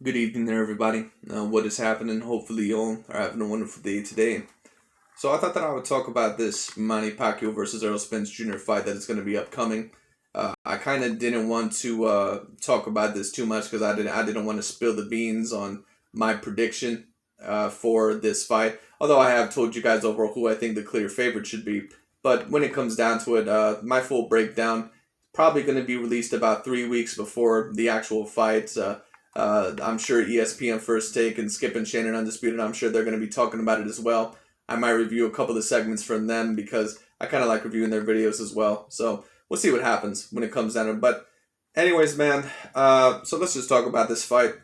Good evening there, everybody. What is happening? Hopefully, you all are having a wonderful day today. So, I thought that I would talk about this Manny Pacquiao versus Errol Spence Jr. fight that is going to be upcoming. I kind of didn't want to talk about this too much because I didn't want to spill the beans on my prediction for this fight. Although I have told you guys overall who I think the clear favorite should be. But when it comes down to it, my full breakdown probably going to be released about 3 weeks before the actual fight. I'm sure ESPN First Take and Skip and Shannon Undisputed, I'm sure they're going to be talking about it as well. I might review a couple of segments from them because I kind of like reviewing their videos as well. So we'll see what happens when it comes down to it. But anyways, man, so let's just talk about this fight.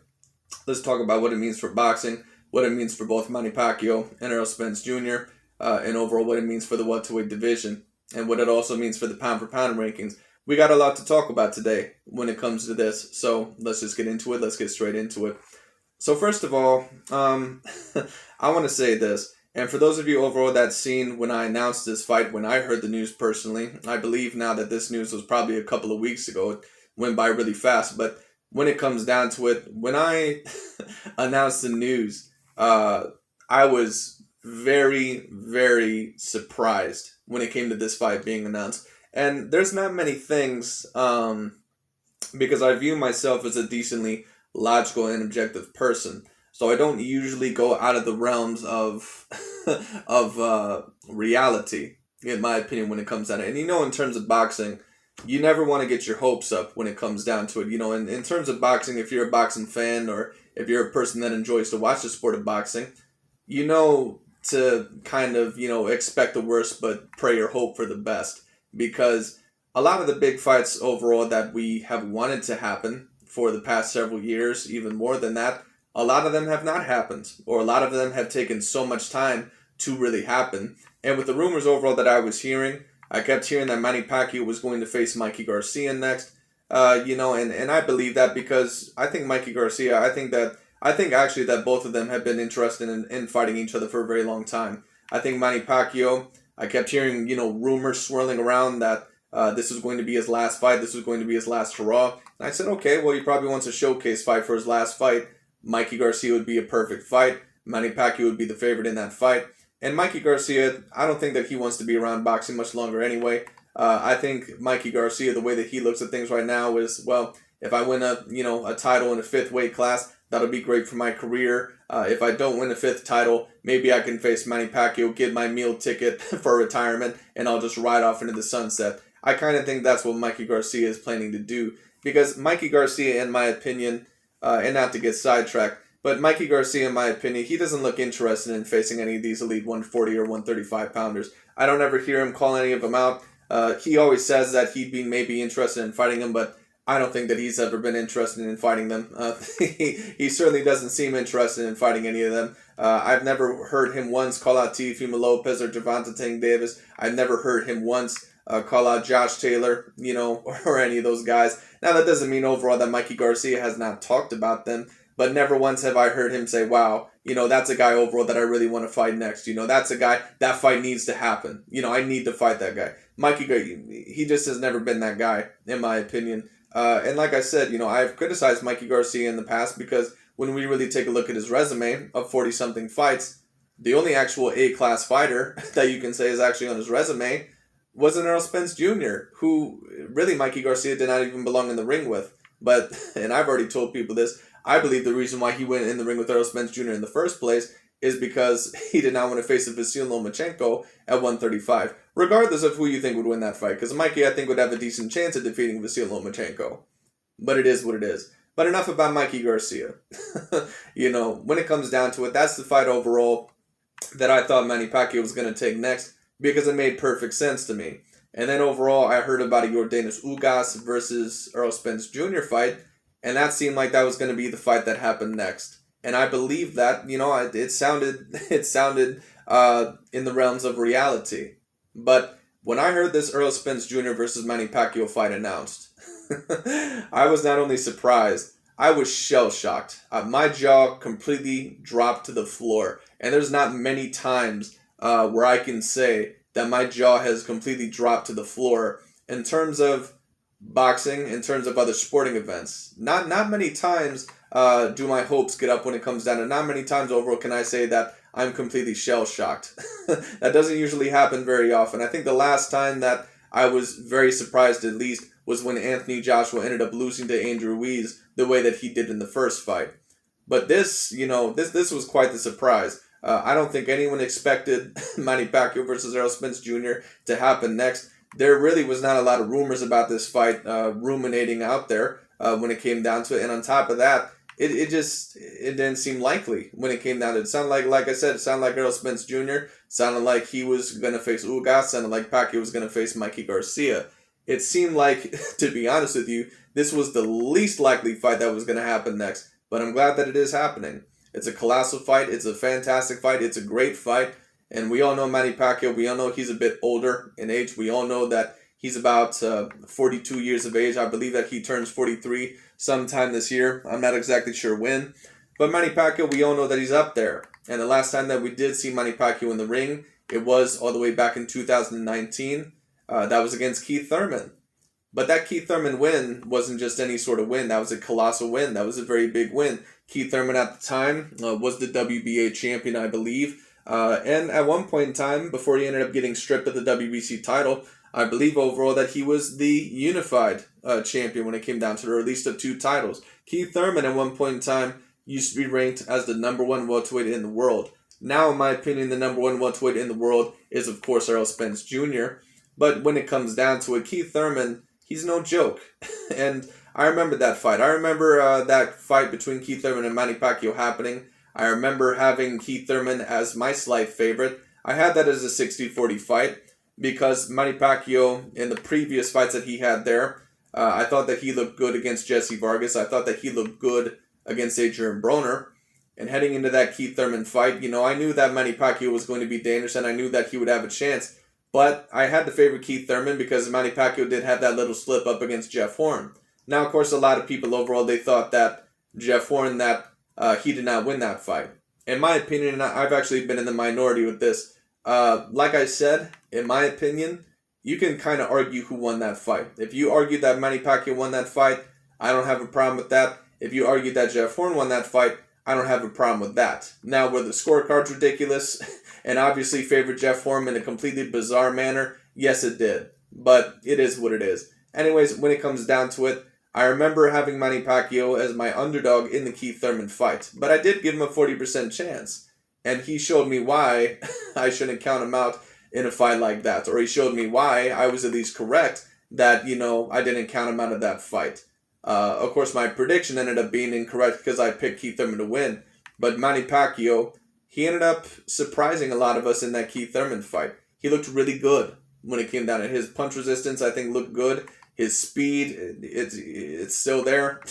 Let's talk about what it means for boxing, what it means for both Manny Pacquiao and Errol Spence Jr., and overall what it means for the welterweight division, and what it also means for the pound for pound rankings. We got a lot to talk about today when it comes to this, so let's just get into it. Let's get straight into it. So first of all, I want to say this, and for those of you overall that seen when I announced this fight, when I heard the news personally, I believe now that this news was probably a couple of weeks ago. It went by really fast, but when it comes down to it, when I announced the news, I was very, very surprised when it came to this fight being announced. And there's not many things, because I view myself as a decently logical and objective person. So I don't usually go out of the realms of of reality, in my opinion, when it comes down to it. And in terms of boxing, you never want to get your hopes up when it comes down to it. In terms of boxing, if you're a boxing fan or if you're a person that enjoys to watch the sport of boxing, to kind of, expect the worst but pray or hope for the best. Because a lot of the big fights overall that we have wanted to happen for the past several years, even more than that, a lot of them have not happened, or a lot of them have taken so much time to really happen. And with the rumors overall that I was hearing, I kept hearing that Manny Pacquiao was going to face Mikey Garcia next. And I believe that because I think Mikey Garcia, I think actually that both of them have been interested in fighting each other for a very long time. I think Manny Pacquiao, I kept hearing, rumors swirling around that this was going to be his last fight, this was going to be his last hurrah. And I said, okay, well, he probably wants a showcase fight for his last fight. Mikey Garcia would be a perfect fight. Manny Pacquiao would be the favorite in that fight. And Mikey Garcia, I don't think that he wants to be around boxing much longer anyway. I think Mikey Garcia, the way that he looks at things right now is, well, if I win a title in a fifth weight class, that'll be great for my career. If I don't win a fifth title, maybe I can face Manny Pacquiao, get my meal ticket for retirement, and I'll just ride off into the sunset. I kind of think that's what Mikey Garcia is planning to do. Because Mikey Garcia, in my opinion, and not to get sidetracked, but Mikey Garcia, in my opinion, he doesn't look interested in facing any of these elite 140 or 135 pounders. I don't ever hear him call any of them out. He always says that he'd be maybe interested in fighting them, but I don't think that he's ever been interested in fighting them. He certainly doesn't seem interested in fighting any of them. I've never heard him once call out Teofimo Lopez or Gervonta Tank Davis. I've never heard him once call out Josh Taylor, or any of those guys. Now, that doesn't mean overall that Mikey Garcia has not talked about them, but never once have I heard him say, wow, that's a guy overall that I really want to fight next. That's a guy, that fight needs to happen. I need to fight that guy. Mikey, he just has never been that guy, in my opinion. And like I said, I've criticized Mikey Garcia in the past because when we really take a look at his resume of 40-something fights, the only actual A-class fighter that you can say is actually on his resume was an Errol Spence Jr., who really Mikey Garcia did not even belong in the ring with. But, and I've already told people this, I believe the reason why he went in the ring with Errol Spence Jr. in the first place is because he did not want to face a Vasyl Lomachenko at 135, regardless of who you think would win that fight. Because Mikey, I think, would have a decent chance of defeating Vasyl Lomachenko. But it is what it is. But enough about Mikey Garcia. When it comes down to it, that's the fight overall that I thought Manny Pacquiao was going to take next because it made perfect sense to me. And then overall, I heard about a Yordenis Ugas versus Errol Spence Jr. fight, and that seemed like that was going to be the fight that happened next. And I believe that, it sounded in the realms of reality. But when I heard this Errol Spence Jr. versus Manny Pacquiao fight announced, I was not only surprised, I was shell-shocked. My jaw completely dropped to the floor. And there's not many times where I can say that my jaw has completely dropped to the floor in terms of boxing in terms of other sporting events. Not many times do my hopes get up when it comes down to. Not many times overall can I say that I'm completely shell shocked. That doesn't usually happen very often. I think the last time that I was very surprised, at least, was when Anthony Joshua ended up losing to Andrew Ruiz the way that he did in the first fight. But this, this was quite the surprise. I don't think anyone expected Manny Pacquiao versus Errol Spence Jr. to happen next. There really was not a lot of rumors about this fight ruminating out there when it came down to it. And on top of that, it didn't seem likely when it came down to it. It sounded like I said, it sounded like Errol Spence Jr. Sounded like he was going to face Ugas. Sounded like Pacquiao was going to face Mikey Garcia. It seemed like, to be honest with you, this was the least likely fight that was going to happen next. But I'm glad that it is happening. It's a colossal fight. It's a fantastic fight. It's a great fight. And we all know Manny Pacquiao. We all know he's a bit older in age. We all know that he's about 42 years of age. I believe that he turns 43 sometime this year. I'm not exactly sure when. But Manny Pacquiao, we all know that he's up there. And the last time that we did see Manny Pacquiao in the ring, it was all the way back in 2019. That was against Keith Thurman. But that Keith Thurman win wasn't just any sort of win. That was a colossal win. That was a very big win. Keith Thurman at the time was the WBA champion, I believe. And at one point in time, before he ended up getting stripped of the WBC title, I believe overall that he was the unified champion when it came down to it, or at least of 2 titles. Keith Thurman at one point in time used to be ranked as the #1 welterweight in the world. Now, in my opinion, the #1 welterweight in the world is, of course, Errol Spence Jr. But when it comes down to it, Keith Thurman, he's no joke. And I remember that fight. I remember that fight between Keith Thurman and Manny Pacquiao happening. I remember having Keith Thurman as my slight favorite. I had that as a 60-40 fight because Manny Pacquiao, in the previous fights that he had there, I thought that he looked good against Jesse Vargas. I thought that he looked good against Adrian Broner. And heading into that Keith Thurman fight, I knew that Manny Pacquiao was going to be dangerous and I knew that he would have a chance. But I had to favor Keith Thurman because Manny Pacquiao did have that little slip up against Jeff Horn. Now, of course, a lot of people overall, they thought that Jeff Horn, that he did not win that fight. In my opinion, and I've actually been in the minority with this, like I said, in my opinion, you can kind of argue who won that fight. If you argue that Manny Pacquiao won that fight, I don't have a problem with that. If you argue that Jeff Horn won that fight, I don't have a problem with that. Now, were the scorecards ridiculous and obviously favored Jeff Horn in a completely bizarre manner? Yes, it did. But it is what it is. Anyways, when it comes down to it, I remember having Manny Pacquiao as my underdog in the Keith Thurman fight. But I did give him a 40% chance. And he showed me why I shouldn't count him out in a fight like that. Or he showed me why I was at least correct that, I didn't count him out of that fight. Of course, my prediction ended up being incorrect because I picked Keith Thurman to win. But Manny Pacquiao, he ended up surprising a lot of us in that Keith Thurman fight. He looked really good when it came down to his punch resistance. I think looked good. His speed, it's still there.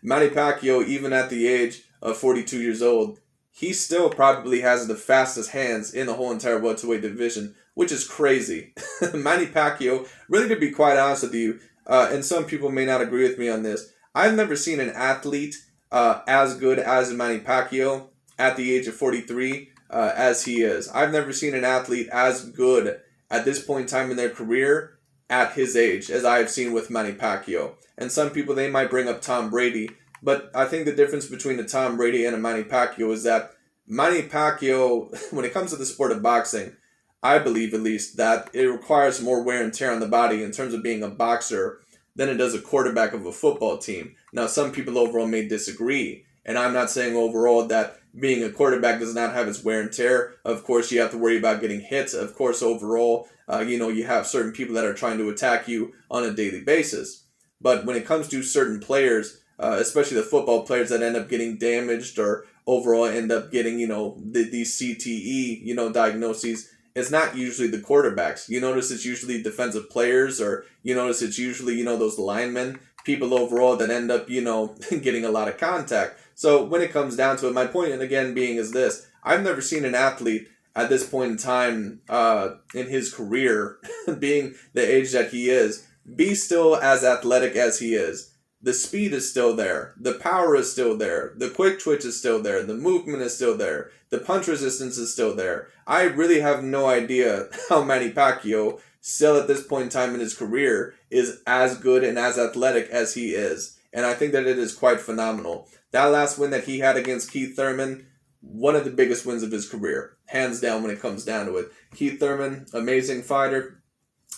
Manny Pacquiao, even at the age of 42 years old, he still probably has the fastest hands in the whole entire welterweight division, which is crazy. Manny Pacquiao, really to be quite honest with you, and some people may not agree with me on this, I've never seen an athlete as good as Manny Pacquiao at the age of 43 as he is. I've never seen an athlete as good at this point in time in their career at his age as I have seen with Manny Pacquiao. And some people, they might bring up Tom Brady, but I think the difference between a Tom Brady and a Manny Pacquiao is that Manny Pacquiao, when it comes to the sport of boxing, I believe at least that it requires more wear and tear on the body in terms of being a boxer than it does a quarterback of a football team. Now, some people overall may disagree, and I'm not saying overall that being a quarterback does not have its wear and tear. Of course, you have to worry about getting hits. Of course, overall, you have certain people that are trying to attack you on a daily basis. But when it comes to certain players, especially the football players that end up getting damaged or overall end up getting, these CTE, diagnoses, it's not usually the quarterbacks. You notice it's usually defensive players, or you notice it's usually, those linemen, people overall that end up, getting a lot of contact. So when it comes down to it, my point, and again, being is this: I've never seen an athlete at this point in time in his career, being the age that he is, be still as athletic as he is. The speed is still there. The power is still there. The quick twitch is still there. The movement is still there. The punch resistance is still there. I really have no idea how Manny Pacquiao still at this point in time in his career is as good and as athletic as he is. And I think that it is quite phenomenal. That last win that he had against Keith Thurman, one of the biggest wins of his career, hands down when it comes down to it. Keith Thurman, amazing fighter.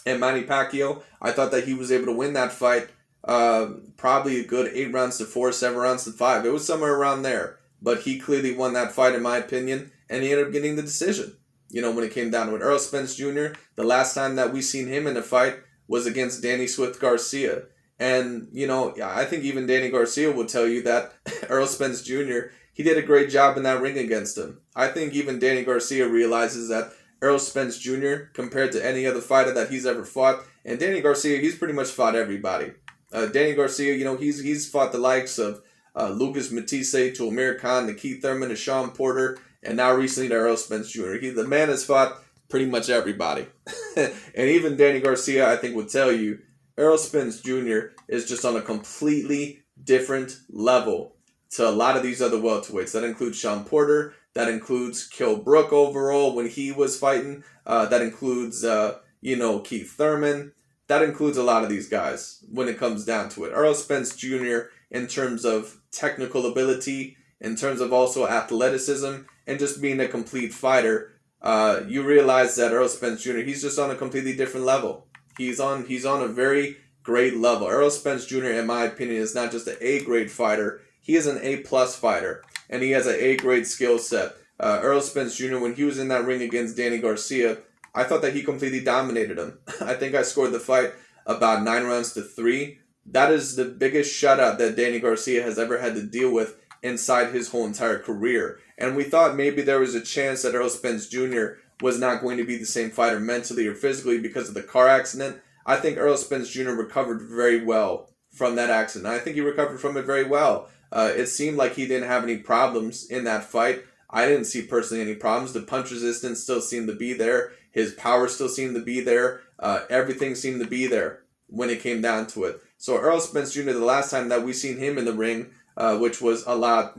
And Manny Pacquiao, I thought that he was able to win that fight probably a good 8 rounds to 4, 7 rounds to 5. It was somewhere around there. But he clearly won that fight in my opinion, and he ended up getting the decision. When it came down to it. Errol Spence Jr., the last time that we seen him in a fight was against Danny Swift Garcia. And, I think even Danny Garcia will tell you that Errol Spence Jr., he did a great job in that ring against him. I think even Danny Garcia realizes that Errol Spence Jr., compared to any other fighter that he's ever fought, and Danny Garcia, he's pretty much fought everybody. Danny Garcia, he's fought the likes of Lucas Matisse, to Amir Khan, to Keith Thurman, to Sean Porter, and now recently to Errol Spence Jr. The man has fought pretty much everybody. And even Danny Garcia, I think, would tell you, Errol Spence Jr. is just on a completely different level to a lot of these other welterweights. That includes Sean Porter. That includes Kell Brook overall when he was fighting. That includes, Keith Thurman. That includes a lot of these guys when it comes down to it. Errol Spence Jr. in terms of technical ability, in terms of also athleticism, and just being a complete fighter, you realize that Errol Spence Jr., he's just on a completely different level. He's on a very great level. Errol Spence Jr., in my opinion, is not just an A-grade fighter. He is an A-plus fighter, and he has an A-grade skill set. Errol Spence Jr., when he was in that ring against Danny Garcia, I thought that he completely dominated him. I think I scored the fight about 9 rounds to 3. That is the biggest shutout that Danny Garcia has ever had to deal with inside his whole entire career. And we thought maybe there was a chance that Errol Spence Jr. was not going to be the same fighter mentally or physically because of the car accident. I think Errol Spence Jr. recovered very well from that accident. I think he recovered from it very well. It seemed like he didn't have any problems in that fight. I didn't see personally any problems. The punch resistance still seemed to be there. His power still seemed to be there. Everything seemed to be there when it came down to it. So Errol Spence Jr., the last time that we seen him in the ring, which was a lot,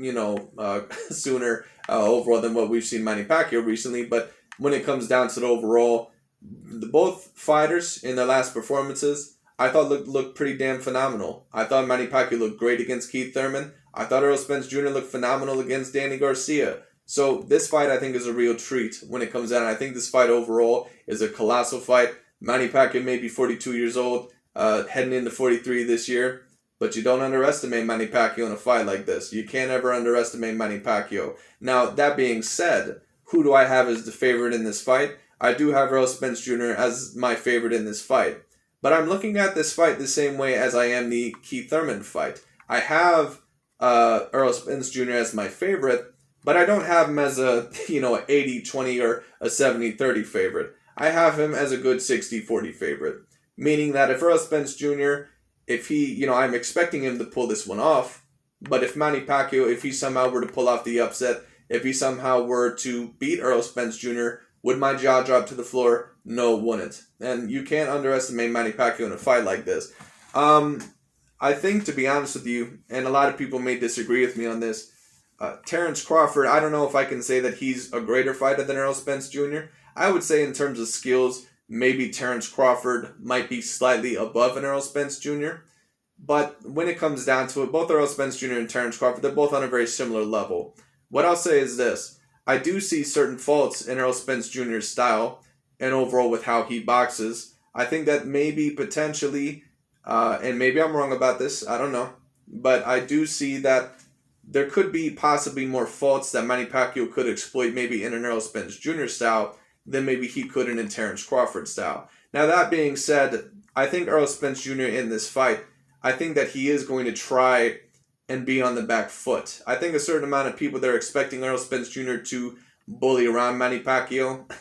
sooner overall than what we've seen Manny Pacquiao recently. But when it comes down to the overall, both fighters in their last performances, I thought looked pretty damn phenomenal. I thought Manny Pacquiao looked great against Keith Thurman. I thought Errol Spence Jr. looked phenomenal against Danny Garcia. So this fight, I think, is a real treat when it comes down. I think this fight overall is a colossal fight. Manny Pacquiao may be 42 years old, heading into 43 this year. But you don't underestimate Manny Pacquiao in a fight like this. You can't ever underestimate Manny Pacquiao. Now, that being said, who do I have as the favorite in this fight? I do have Errol Spence Jr. as my favorite in this fight. But I'm looking at this fight the same way as I am the Keith Thurman fight. I have Errol Spence Jr. as my favorite, but I don't have him as a 80-20 or a 70-30 favorite. I have him as a good 60-40 favorite. Meaning that if Errol Spence Jr., if he, I'm expecting him to pull this one off, but if Manny Pacquiao, if he somehow were to pull off the upset, if he somehow were to beat Errol Spence Jr., would my jaw drop to the floor? No, wouldn't. And you can't underestimate Manny Pacquiao in a fight like this. I think, to be honest with you, and a lot of people may disagree with me on this, Terence Crawford, I don't know if I can say that he's a greater fighter than Errol Spence Jr. I would say in terms of skills, maybe Terence Crawford might be slightly above an Errol Spence Jr. But when it comes down to it, both Errol Spence Jr. and Terence Crawford, they're both on a very similar level. What I'll say is this. I do see certain faults in Errol Spence Jr.'s style and overall with how he boxes. I think that maybe potentially, and maybe I'm wrong about this, I don't know. But I do see that there could be possibly more faults that Manny Pacquiao could exploit maybe in an Errol Spence Jr. style than maybe he could in a Terence Crawford style. Now, that being said, I think Errol Spence Jr. in this fight, I think that he is going to try and be on the back foot. I think a certain amount of people, they're expecting Errol Spence Jr. to bully around Manny Pacquiao.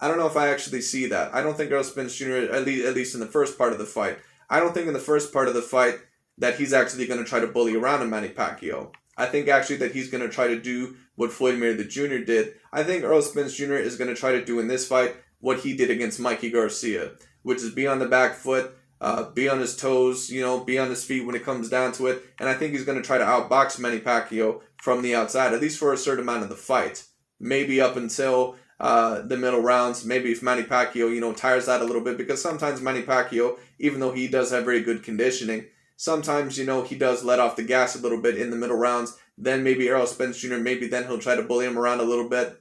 I don't know if I actually see that. I don't think Errol Spence Jr., at least in the first part of the fight, I don't think in the first part of the fight that he's actually going to try to bully around a Manny Pacquiao. I think actually that he's going to try to do what Floyd Mayweather Jr. did. I think Errol Spence Jr. is going to try to do in this fight what he did against Mikey Garcia, which is be on the back foot, be on his toes, be on his feet when it comes down to it. And I think he's going to try to outbox Manny Pacquiao from the outside, at least for a certain amount of the fight. Maybe up until the middle rounds. Maybe if Manny Pacquiao, tires out a little bit, because sometimes Manny Pacquiao, even though he does have very good conditioning, sometimes, he does let off the gas a little bit in the middle rounds. Then maybe Errol Spence Jr., maybe then he'll try to bully him around a little bit.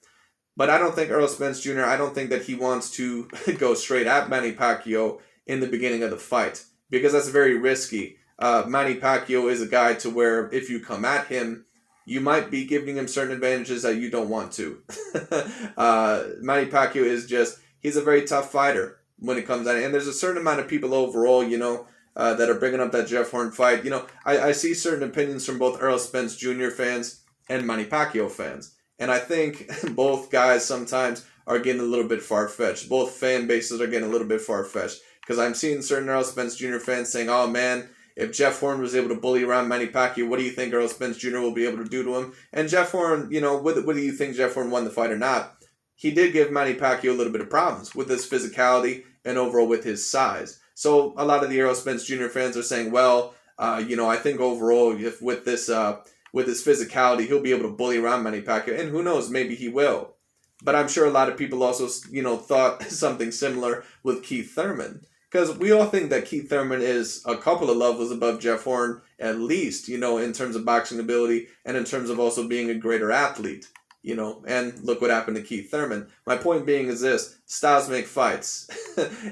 But I don't think Errol Spence Jr., I don't think that he wants to go straight at Manny Pacquiao in the beginning of the fight, because that's very risky. Manny Pacquiao is a guy to where if you come at him, you might be giving him certain advantages that you don't want to. Manny Pacquiao he's a very tough fighter when it comes down. And there's a certain amount of people overall, that are bringing up that Jeff Horn fight. I see certain opinions from both Errol Spence Jr. fans and Manny Pacquiao fans. And I think both guys sometimes are getting a little bit far-fetched. Both fan bases are getting a little bit far-fetched. Because I'm seeing certain Errol Spence Jr. fans saying, oh man, if Jeff Horn was able to bully around Manny Pacquiao, what do you think Errol Spence Jr. will be able to do to him? And Jeff Horn, whether you think Jeff Horn won the fight or not, he did give Manny Pacquiao a little bit of problems with his physicality and overall with his size. So a lot of the Errol Spence Jr. fans are saying, well, I think overall, if with his physicality, he'll be able to bully around Manny Pacquiao. And who knows, maybe he will. But I'm sure a lot of people also, thought something similar with Keith Thurman. Because we all think that Keith Thurman is a couple of levels above Jeff Horn, at least, in terms of boxing ability and in terms of also being a greater athlete, and look what happened to Keith Thurman. My point being is this: styles make fights.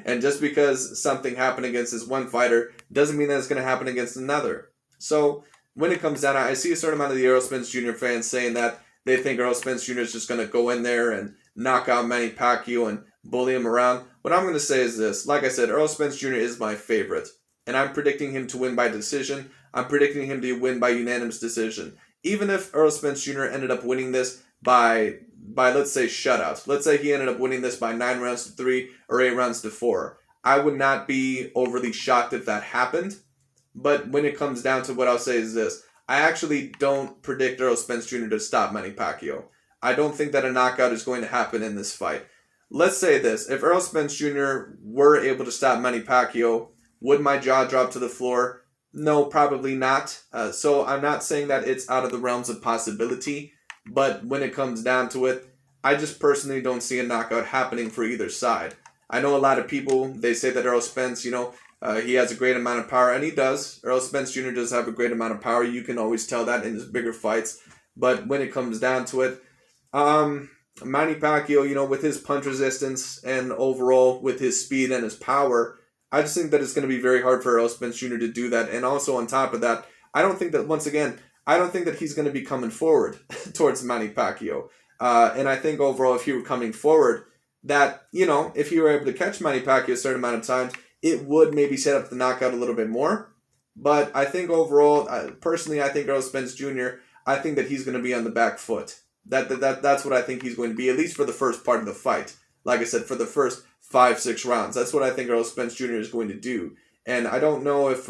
And just because something happened against this one fighter doesn't mean that it's going to happen against another. So when it comes down, I see a certain amount of the Errol Spence Jr. fans saying that they think Errol Spence Jr. is just going to go in there and knock out Manny Pacquiao and bully him around. What I'm going to say is this. Like I said, Errol Spence Jr. is my favorite. And I'm predicting him to win by decision. I'm predicting him to win by unanimous decision. Even if Errol Spence Jr. ended up winning this by let's say shutouts. Let's say he ended up winning this by 9 rounds to 3 or 8 rounds to 4. I would not be overly shocked if that happened. But when it comes down to what I'll say is this. I actually don't predict Errol Spence Jr. to stop Manny Pacquiao. I don't think that a knockout is going to happen in this fight. Let's say this. If Errol Spence Jr. were able to stop Manny Pacquiao, would my jaw drop to the floor? No, probably not. So I'm not saying that it's out of the realms of possibility. But when it comes down to it, I just personally don't see a knockout happening for either side. I know a lot of people, they say that Errol Spence, he has a great amount of power, and he does. Errol Spence Jr. does have a great amount of power. You can always tell that in his bigger fights. But when it comes down to it, Manny Pacquiao, with his punch resistance and overall with his speed and his power, I just think that it's going to be very hard for Errol Spence Jr. to do that. And also on top of that, I don't think that he's going to be coming forward towards Manny Pacquiao. And I think overall, if he were coming forward, that, if he were able to catch Manny Pacquiao a certain amount of times, it would maybe set up the knockout a little bit more. But I think overall, personally, I think Errol Spence Jr., I think that he's going to be on the back foot. That's what I think he's going to be, at least for the first part of the fight. Like I said, for the first 5-6 rounds. That's what I think Errol Spence Jr. is going to do. And I don't know if...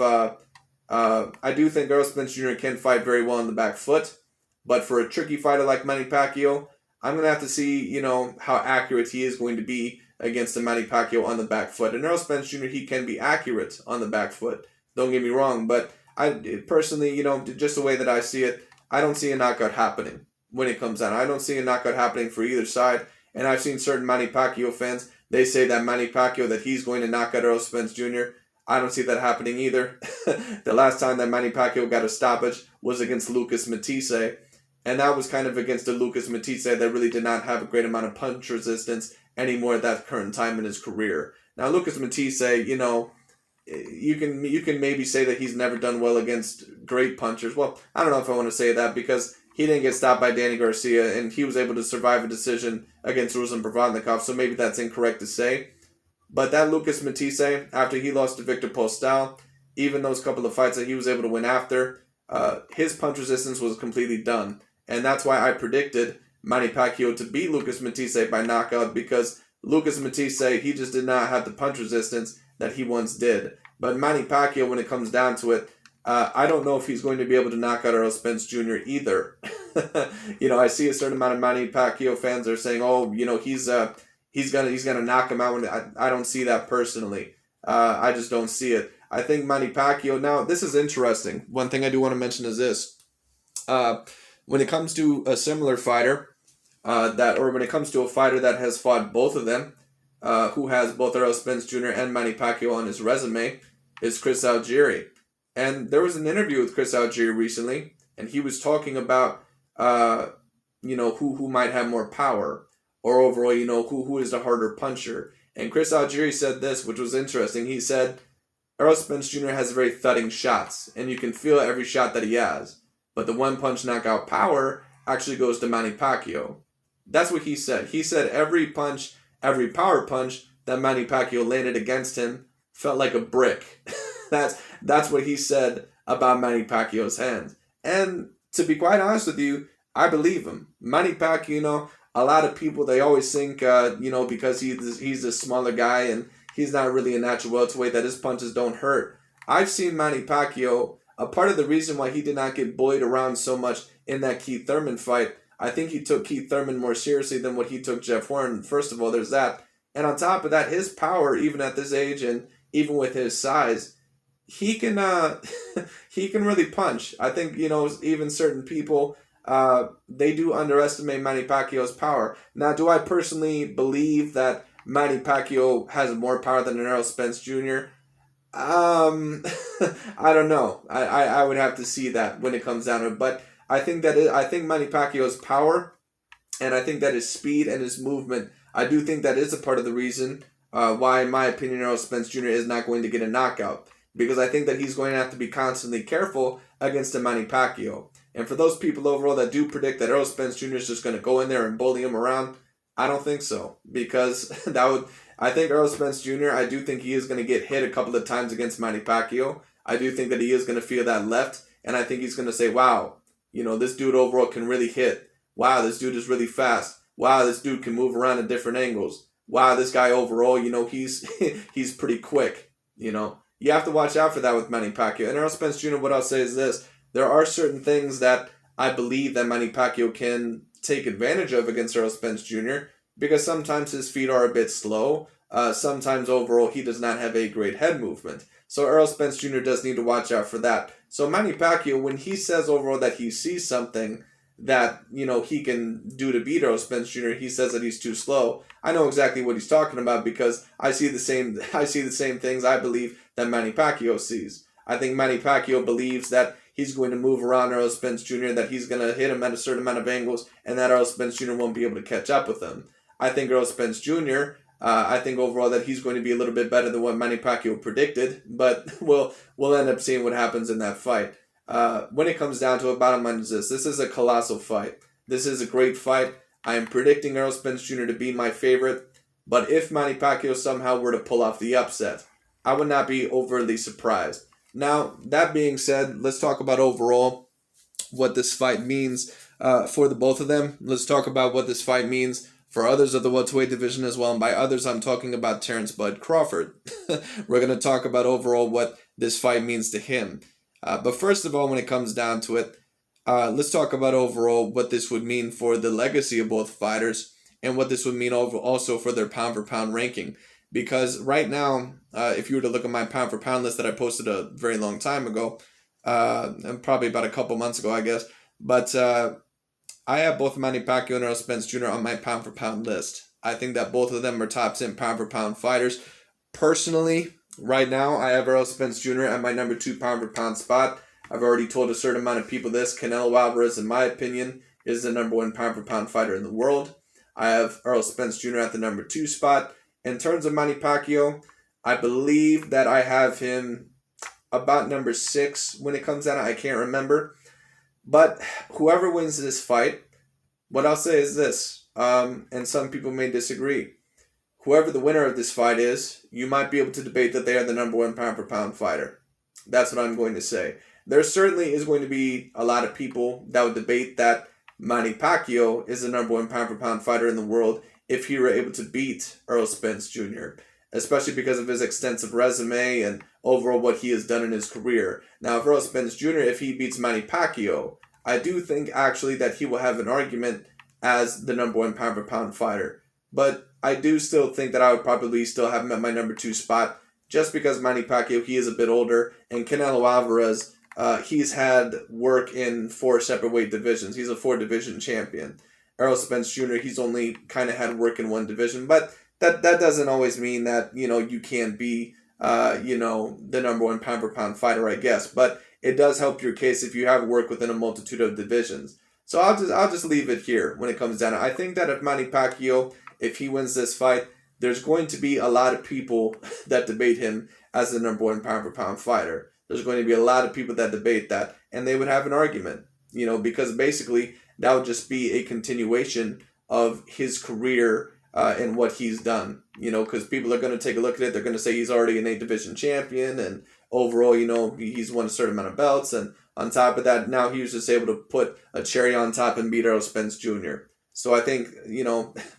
I do think Errol Spence Jr. can fight very well on the back foot. But for a tricky fighter like Manny Pacquiao, I'm going to have to see, how accurate he is going to be against the Manny Pacquiao on the back foot. And Errol Spence Jr., he can be accurate on the back foot. Don't get me wrong. But I personally, just the way that I see it, I don't see a knockout happening when it comes down. I don't see a knockout happening for either side. And I've seen certain Manny Pacquiao fans, they say that Manny Pacquiao, that he's going to knock out Errol Spence Jr. I don't see that happening either. The last time that Manny Pacquiao got a stoppage was against Lucas Matisse. And that was kind of against a Lucas Matisse that really did not have a great amount of punch resistance anymore at that current time in his career. Now, Lucas Matisse, you can maybe say that he's never done well against great punchers. Well, I don't know if I want to say that because he didn't get stopped by Danny Garcia and he was able to survive a decision against Ruslan Provodnikov, so maybe that's incorrect to say. But that Lucas Matisse, after he lost to Victor Postal, even those couple of fights that he was able to win after, his punch resistance was completely done. And that's why I predicted Manny Pacquiao to beat Lucas Matisse by knockout, because Lucas Matisse, he just did not have the punch resistance that he once did. But Manny Pacquiao, when it comes down to it, I don't know if he's going to be able to knock out Errol Spence Jr. either. I see a certain amount of Manny Pacquiao fans are saying, oh, he's gonna knock him out. I don't see that personally. I just don't see it. I think Manny Pacquiao. Now, this is interesting. One thing I do want to mention is this. When it comes to a similar fighter, or when it comes to a fighter that has fought both of them, who has both Errol Spence Jr. and Manny Pacquiao on his resume, is Chris Algieri. And there was an interview with Chris Algieri recently, and he was talking about, who might have more power, or overall, who is the harder puncher. And Chris Algieri said this, which was interesting. He said, Errol Spence Jr. has very thudding shots, and you can feel every shot that he has. But the one-punch knockout power actually goes to Manny Pacquiao. That's what he said. He said every punch, every power punch that Manny Pacquiao landed against him felt like a brick. That's what he said about Manny Pacquiao's hands. And to be quite honest with you, I believe him. Manny Pacquiao, a lot of people, they always think, because he's a smaller guy and he's not really a natural welterweight, that his punches don't hurt. I've seen Manny Pacquiao. A part of the reason why he did not get bullied around so much in that Keith Thurman fight, I think he took Keith Thurman more seriously than what he took Jeff Horn. First of all, there's that. And on top of that, his power, even at this age and even with his size, he can he can really punch. I think, even certain people, they do underestimate Manny Pacquiao's power. Now, do I personally believe that Manny Pacquiao has more power than Errol Spence Jr.? I don't know. I would have to see that when it comes down to it. But I think Manny Pacquiao's power, and I think that his speed and his movement, I do think that is a part of the reason why, in my opinion, Errol Spence Jr. is not going to get a knockout. Because I think that he's going to have to be constantly careful against a Manny Pacquiao. And for those people overall that do predict that Errol Spence Jr. is just going to go in there and bully him around, I don't think so. Because I think Errol Spence Jr., I do think he is going to get hit a couple of times against Manny Pacquiao. I do think that he is going to feel that left. And I think he's going to say, wow, this dude overall can really hit. Wow, this dude is really fast. Wow, this dude can move around at different angles. Wow, this guy overall, he's he's pretty quick, You have to watch out for that with Manny Pacquiao. And Errol Spence Jr., what I'll say is this. There are certain things that I believe that Manny Pacquiao can take advantage of against Errol Spence Jr. because sometimes his feet are a bit slow. Sometimes overall he does not have a great head movement. So Errol Spence Jr. does need to watch out for that. So Manny Pacquiao, when he says overall that he sees something that, he can do to beat Errol Spence Jr., he says that he's too slow. I know exactly what he's talking about because I see the same things I believe that Manny Pacquiao sees. I think Manny Pacquiao believes that he's going to move around Errol Spence Jr., that he's going to hit him at a certain amount of angles, and that Errol Spence Jr. won't be able to catch up with him. I think Errol Spence Jr., I think overall that he's going to be a little bit better than what Manny Pacquiao predicted, but we'll end up seeing what happens in that fight. When it comes down to it, bottom line is this. This is a colossal fight. This is a great fight. I am predicting Errol Spence Jr. to be my favorite, but if Manny Pacquiao somehow were to pull off the upset, I would not be overly surprised. Now, that being said, let's talk about overall what this fight means for the both of them. Let's talk about what this fight means for others of the welterweight division as well. And by others, I'm talking about Terence Bud Crawford. We're going to talk about overall what this fight means to him. But first of all, when it comes down to it, let's talk about overall what this would mean for the legacy of both fighters and what this would mean also for their pound-for-pound ranking. Because right now, if you were to look at my pound-for-pound list that I posted a very long time ago, probably about a couple months ago, I guess, but I have both Manny Pacquiao and Errol Spence Jr. on my pound-for-pound list. I think that both of them are top 10 pound-for-pound fighters. Personally, right now, I have Errol Spence Jr. at my number 2 pound-for-pound spot. I've already told a certain amount of people this. Canelo Alvarez, in my opinion, is the number 1 pound-for-pound fighter in the world. I have Errol Spence Jr. at the number 2 spot. In terms of Manny Pacquiao, I believe that I have him about number 6 when it comes down. I can't remember. But whoever wins this fight, what I'll say is this, and some people may disagree. Whoever the winner of this fight is, you might be able to debate that they are the number 1 pound-for-pound fighter. That's what I'm going to say. There certainly is going to be a lot of people that would debate that Manny Pacquiao is the number 1 pound-for-pound fighter in the world if he were able to beat Errol Spence Jr., especially because of his extensive resume and overall what he has done in his career. Now, if Errol Spence Jr., if he beats Manny Pacquiao, I do think actually that he will have an argument as the number 1 pound-for-pound fighter. But I do still think that I would probably still have him at my number 2 spot just because Manny Pacquiao, he is a bit older, and Canelo Alvarez, he's had work in 4 separate weight divisions. He's a 4-division champion. Errol Spence Jr., he's only kind of had work in one division, but that doesn't always mean that, you can't be, the number one pound for pound fighter, I guess. But it does help your case if you have work within a multitude of divisions. So I'll just leave it here when it comes down. I think that if Manny Pacquiao, if he wins this fight, there's going to be a lot of people that debate him as the number one pound for pound fighter. There's going to be a lot of people that debate that, and they would have an argument, because basically that would just be a continuation of his career and what he's done, because people are going to take a look at it. They're going to say he's already an 8 division champion, and overall, he's won a certain amount of belts, and on top of that, now he was just able to put a cherry on top and beat Errol Spence Jr. So I think,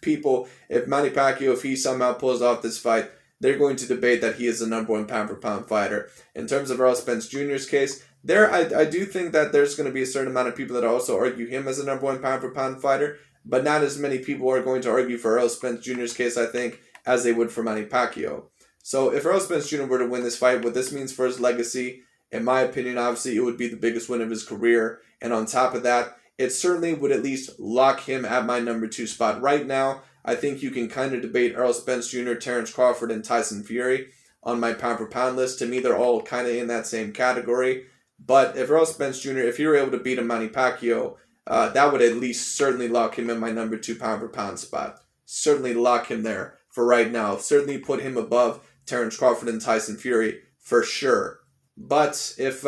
people, if Manny Pacquiao, if he somehow pulls off this fight, they're going to debate that he is the number one pound for pound fighter. In terms of Errol Spence Jr.'s case, I do think that there's going to be a certain amount of people that also argue him as the number one pound for pound fighter, but not as many people are going to argue for Errol Spence Jr.'s case, I think, as they would for Manny Pacquiao. So if Errol Spence Jr. were to win this fight, what this means for his legacy, in my opinion, obviously, it would be the biggest win of his career. And on top of that, it certainly would at least lock him at my number 2 spot. Right now, I think you can kind of debate Errol Spence Jr., Terence Crawford, and Tyson Fury on my pound for pound list. To me, they're all kind of in that same category. But if Errol Spence Jr., if you were able to beat a Manny Pacquiao, that would at least certainly lock him in my number 2 pound for pound spot. Certainly lock him there for right now. Certainly put him above Terence Crawford and Tyson Fury for sure. But if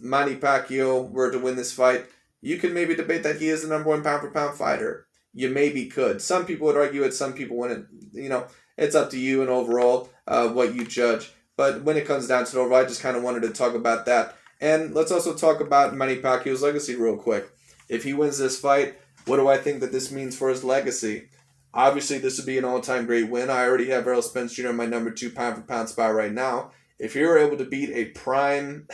Manny Pacquiao were to win this fight, you could maybe debate that he is the number one pound for pound fighter. You maybe could. Some people would argue it, some people wouldn't. It's up to you and overall what you judge. But when it comes down to the overall, I just kind of wanted to talk about that. And let's also talk about Manny Pacquiao's legacy real quick. If he wins this fight, what do I think that this means for his legacy? Obviously, this would be an all-time great win. I already have Errol Spence Jr. in my number 2 pound for pound spot right now. If you were able to beat a prime,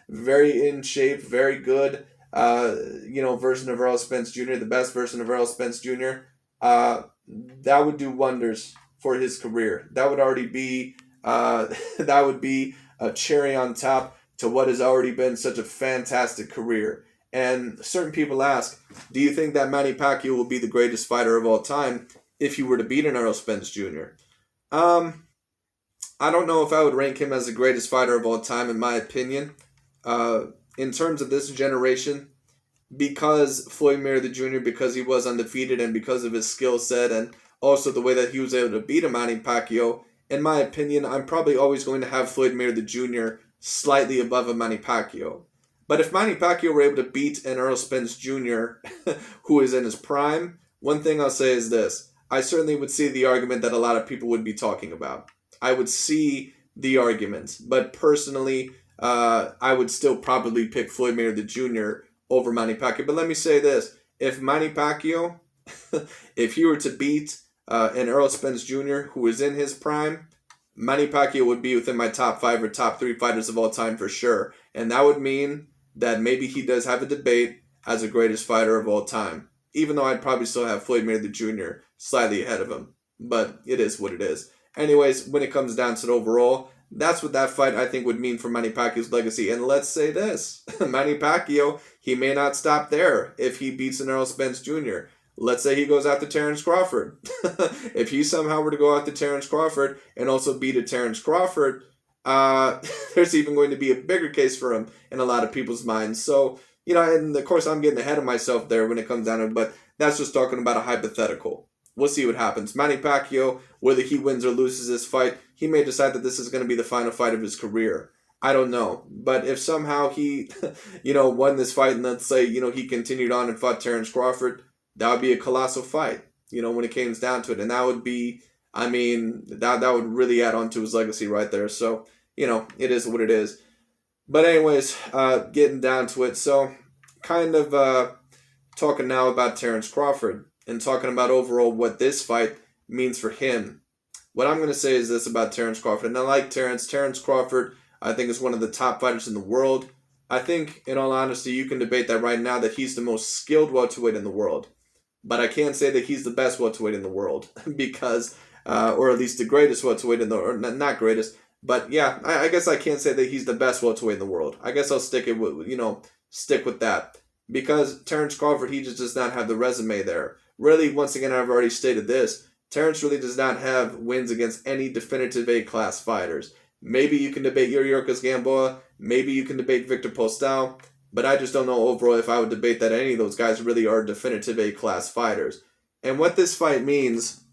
very in shape, very good, version of Errol Spence Jr., the best version of Errol Spence Jr., that would do wonders for his career. That would already be, that would be a cherry on top to what has already been such a fantastic career. And certain people ask, do you think that Manny Pacquiao will be the greatest fighter of all time if he were to beat an Errol Spence Jr.? I don't know if I would rank him as the greatest fighter of all time, in my opinion. In terms of this generation, because Floyd Mayweather Jr., because he was undefeated and because of his skill set and also the way that he was able to beat a Manny Pacquiao, in my opinion, I'm probably always going to have Floyd Mayweather Jr. slightly above a Manny Pacquiao. But if Manny Pacquiao were able to beat an Errol Spence Jr. who is in his prime, one thing I'll say is this. I certainly would see the argument that a lot of people would be talking about. I would see the arguments. But personally, I would still probably pick Floyd Mayweather Jr. over Manny Pacquiao. But let me say this. If Manny Pacquiao, if he were to beat an Errol Spence Jr. who is in his prime, Manny Pacquiao would be within my top 5 or top 3 fighters of all time for sure. And that would mean that maybe he does have a debate as the greatest fighter of all time. Even though I'd probably still have Floyd Mayweather Jr. slightly ahead of him. But it is what it is. Anyways, when it comes down to the overall, that's what that fight I think would mean for Manny Pacquiao's legacy. And let's say this. Manny Pacquiao, he may not stop there if he beats an Errol Spence Jr. Let's say he goes after Terence Crawford. If he somehow were to go after Terence Crawford and also beat a Terence Crawford, there's even going to be a bigger case for him in a lot of people's minds. So, and of course I'm getting ahead of myself there when it comes down to it, but that's just talking about a hypothetical. We'll see what happens. Manny Pacquiao, whether he wins or loses this fight, he may decide that this is going to be the final fight of his career. I don't know. But if somehow he, won this fight and let's say, he continued on and fought Terence Crawford, that would be a colossal fight, when it came down to it. And that would be, that would really add on to his legacy right there. So, it is what it is. But anyways, getting down to it. So, kind of talking now about Terence Crawford and talking about overall what this fight means for him. What I'm going to say is this about Terence Crawford. And I like Terence. Terence Crawford, I think, is one of the top fighters in the world. I think, in all honesty, you can debate that right now that he's the most skilled welterweight in the world. But I can't say that he's the best welterweight in the world because, or at least the greatest welterweight in the world, not greatest, but yeah, I guess I can't say that he's the best welterweight in the world. I guess I'll stick with that. because Terence Crawford, he just does not have the resume there. Really, once again, I've already stated this. Terence really does not have wins against any definitive A-class fighters. Maybe you can debate Yuriorkis Gamboa. Maybe you can debate Victor Postol. But I just don't know overall if I would debate that any of those guys really are definitive A-class fighters. And what this fight means,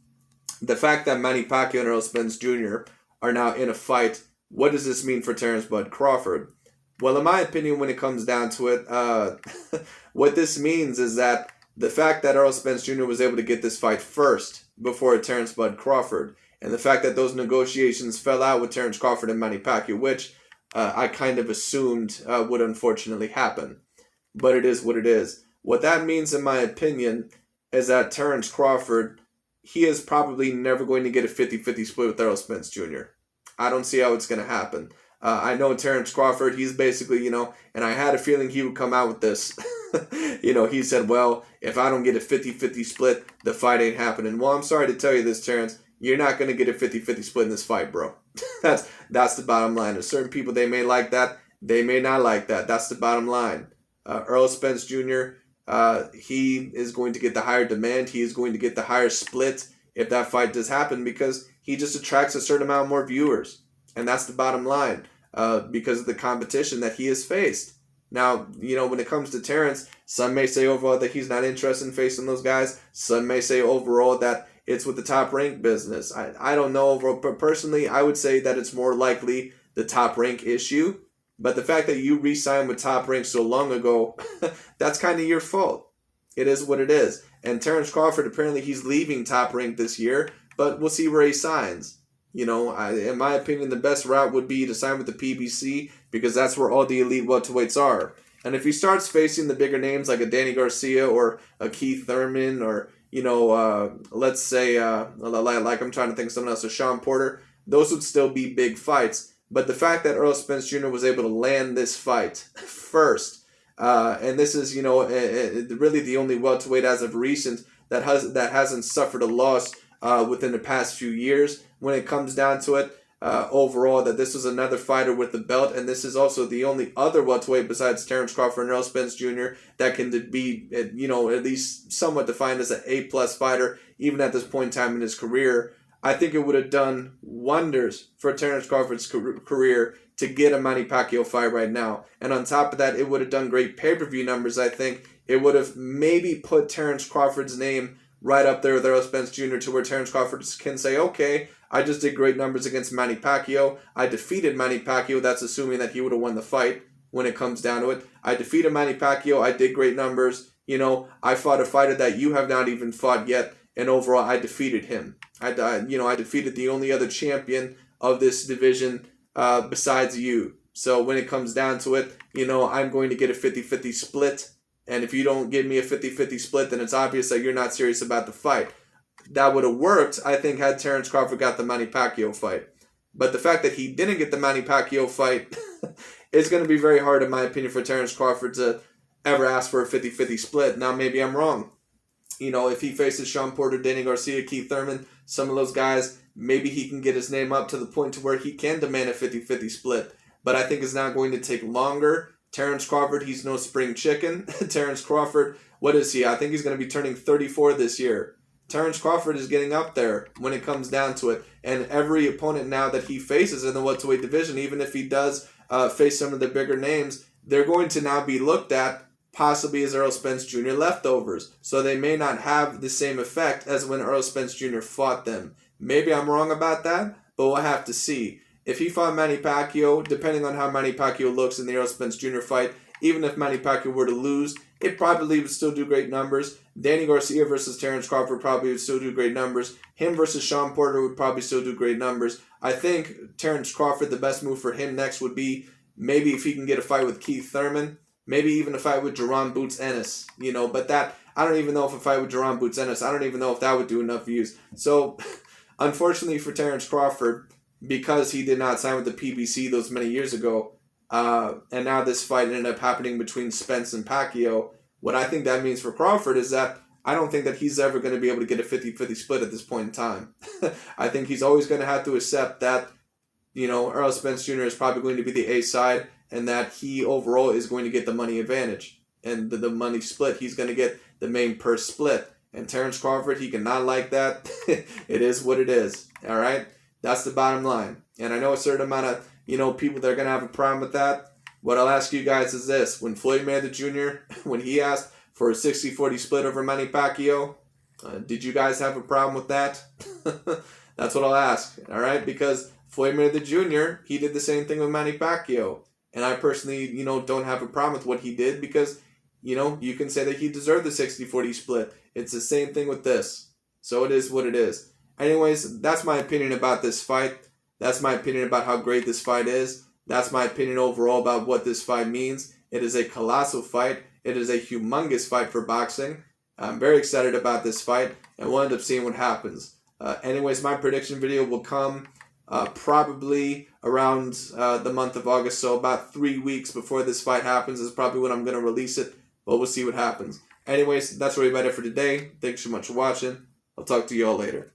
the fact that Manny Pacquiao and Errol Spence Jr. are now in a fight, what does this mean for Terence Bud Crawford? Well, in my opinion, when it comes down to it, what this means is that the fact that Errol Spence Jr. was able to get this fight first before Terence Bud Crawford, and the fact that those negotiations fell out with Terence Crawford and Manny Pacquiao, which I kind of assumed would unfortunately happen. But it is what it is. What that means, in my opinion, is that Terence Crawford, he is probably never going to get a 50-50 split with Errol Spence Jr. I don't see how it's going to happen. I know Terence Crawford, he's basically, and I had a feeling he would come out with this. He said, well, if I don't get a 50-50 split, the fight ain't happening. Well, I'm sorry to tell you this, Terence. You're not going to get a 50-50 split in this fight, bro. That's the bottom line. There's certain people, they may like that. They may not like that. That's the bottom line. Errol Spence Jr., he is going to get the higher demand. He is going to get the higher split if that fight does happen, because he just attracts a certain amount more viewers. And that's the bottom line. Because of the competition that he has faced. Now, when it comes to Terence, some may say overall that he's not interested in facing those guys. Some may say overall that it's with the top rank business. I don't know overall, but personally, I would say that it's more likely the top rank issue. But the fact that you re-signed with Top Rank so long ago, that's kind of your fault. It is what it is. And Terence Crawford, apparently he's leaving Top Rank this year, but we'll see where he signs. In my opinion, the best route would be to sign with the PBC, because that's where all the elite welterweights are. And if he starts facing the bigger names like a Danny Garcia or a Keith Thurman, or let's say like I'm trying to think of someone else, or Sean Porter, those would still be big fights. But the fact that Errol Spence Jr. was able to land this fight first, and this is really the only welterweight as of recent that hasn't suffered a loss within the past few years. When it comes down to it, overall, that this was another fighter with the belt, and this is also the only other welterweight besides Terence Crawford and Errol Spence Jr. that can be, at least somewhat defined as an A-plus fighter, even at this point in time in his career. I think it would have done wonders for Terence Crawford's career to get a Manny Pacquiao fight right now. And on top of that, it would have done great pay-per-view numbers, I think. It would have maybe put Terence Crawford's name right up there with Errol Spence Jr. to where Terence Crawford can say, okay, I just did great numbers against Manny Pacquiao. I defeated Manny Pacquiao. That's assuming that he would have won the fight when it comes down to it. I defeated Manny Pacquiao. I did great numbers. I fought a fighter that you have not even fought yet, and overall, I defeated him. I defeated the only other champion of this division besides you. So when it comes down to it, I'm going to get a 50-50 split. And if you don't give me a 50-50 split, then it's obvious that you're not serious about the fight. That would have worked, I think, had Terence Crawford got the Manny Pacquiao fight. But the fact that he didn't get the Manny Pacquiao fight, it's going to be very hard, in my opinion, for Terence Crawford to ever ask for a 50-50 split. Now, maybe I'm wrong. If he faces Sean Porter, Danny Garcia, Keith Thurman, some of those guys, maybe he can get his name up to the point to where he can demand a 50-50 split. But I think it's not going to take longer. Terence Crawford, he's no spring chicken. Terence Crawford, what is he? I think he's going to be turning 34 this year. Terence Crawford is getting up there when it comes down to it. And every opponent now that he faces in the welterweight division, even if he does face some of the bigger names, they're going to now be looked at possibly as Errol Spence Jr. leftovers. So they may not have the same effect as when Errol Spence Jr. fought them. Maybe I'm wrong about that, but we'll have to see. If he fought Manny Pacquiao, depending on how Manny Pacquiao looks in the Errol Spence Jr. fight, even if Manny Pacquiao were to lose, it probably would still do great numbers. Danny Garcia versus Terence Crawford probably would still do great numbers. Him versus Sean Porter would probably still do great numbers. I think Terence Crawford, the best move for him next would be maybe if he can get a fight with Keith Thurman, maybe even a fight with Jerron Boots Ennis. But that, I don't even know if a fight with Jerron Boots Ennis, I don't even know if that would do enough views. So, unfortunately for Terence Crawford, because he did not sign with the PBC those many years ago, and now this fight ended up happening between Spence and Pacquiao, what I think that means for Crawford is that I don't think that he's ever going to be able to get a 50-50 split at this point in time. I think he's always going to have to accept that, Errol Spence Jr. is probably going to be the A side, and that he overall is going to get the money advantage. and the money split. He's going to get the main purse split. And Terence Crawford, he cannot like that. It is what it is. All right? That's the bottom line. And I know a certain amount of, people that are going to have a problem with that. What I'll ask you guys is this. When Floyd Mayweather Jr., when he asked for a 60-40 split over Manny Pacquiao, did you guys have a problem with that? That's what I'll ask. All right? Because Floyd Mayweather Jr., he did the same thing with Manny Pacquiao. And I personally, don't have a problem with what he did because, you can say that he deserved the 60-40 split. It's the same thing with this. So it is what it is. Anyways, that's my opinion about this fight. That's my opinion about how great this fight is. That's my opinion overall about what this fight means. It is a colossal fight. It is a humongous fight for boxing. I'm very excited about this fight, and we'll end up seeing what happens. Anyways, my prediction video will come probably around the month of August, so about 3 weeks before this fight happens is probably when I'm going to release it, but we'll see what happens. Anyways, that's really about it for today. Thanks so much for watching. I'll talk to you all later.